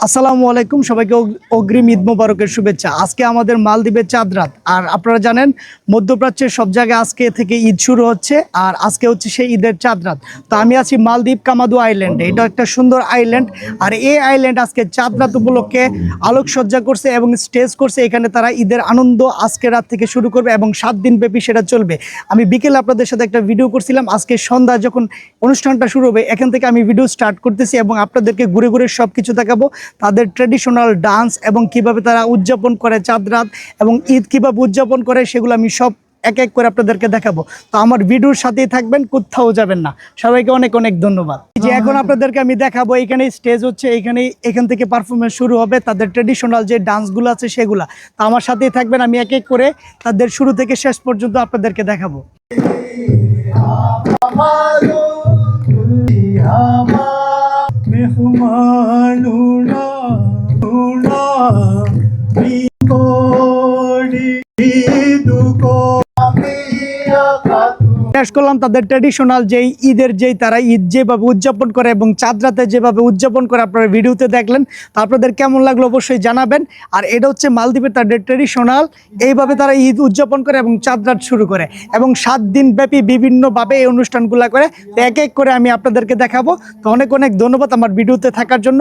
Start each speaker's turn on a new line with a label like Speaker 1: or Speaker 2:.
Speaker 1: আসসালামু আলাইকুম, সবাইকে অগ্রিম ঈদ মোবারকের শুভেচ্ছা। আজকে আমাদের মালদ্বীপের চাঁদ রাত। আর আপনারা জানেন মধ্যপ্রাচ্যের সব জায়গায় আজকে থেকে ঈদ শুরু হচ্ছে, আর আজকে হচ্ছে সেই ঈদের চাঁদ রাত। তো আমি আছি মালদ্বীপ কামাদু আইল্যান্ডে। এটা একটা সুন্দর আইল্যান্ড, আর এই আইল্যান্ড আজকে চাঁদ রাত উপলক্ষে আলোকসজ্জা করছে এবং স্টেজ করছে। এখানে তারা ঈদের আনন্দ আজকে রাত থেকে শুরু করবে এবং 7 দিন ব্যাপী সেটা চলবে। আমি বিকেলে আপনাদের সাথে একটা ভিডিও করছিলাম। আজকে সন্ধ্যা যখন অনুষ্ঠানটা শুরু হবে, এখান থেকে আমি ভিডিও স্টার্ট করতেছি এবং আপনাদেরকে ঘুরে ঘুরে সব কিছু দেখাবো, তাদের ট্র্যাডিশনাল ডান্স এবং কিভাবে তারা উদযাপন করে চাঁদ রাত এবং ঈদ কিভাবে উদযাপন করে, সেগুলো আমি সব এক এক করে আপনাদেরকে দেখাবো। তো আমার ভিডিওর সাথেই থাকবেন, কোথাও যাবেন না। সবাইকে অনেক অনেক ধন্যবাদ। যে এখন আপনাদেরকে আমি দেখাবো, এখানে স্টেজ হচ্ছে, এখান থেকে পারফরমেন্স শুরু হবে, তাদের ট্র্যাডিশনাল যে ডান্সগুলো আছে সেগুলা। তো আমার সাথেই থাকবেন, আমি এক এক করে তাদের শুরু থেকে শেষ পর্যন্ত আপনাদেরকে দেখাবো। শেষ করলাম তাদের ট্র্যাডিশনাল যেই ঈদের যেই তারা ঈদ যেভাবে উদযাপন করে এবং চাঁদ রাতে যেভাবে উদযাপন করে আপনারা ভিডিওতে দেখলেন। তো আপনাদের কেমন লাগলো অবশ্যই জানাবেন। আর এটা হচ্ছে মালদ্বীপের তাদের ট্র্যাডিশনাল, এইভাবে তারা ঈদ উদযাপন করে এবং চাঁদ রাত শুরু করে এবং 7 দিন ব্যাপী বিভিন্নভাবে এই অনুষ্ঠানগুলো করে। তো এক এক করে আমি আপনাদেরকে দেখাবো। তো অনেক অনেক ধন্যবাদ আমার ভিডিওতে থাকার জন্য।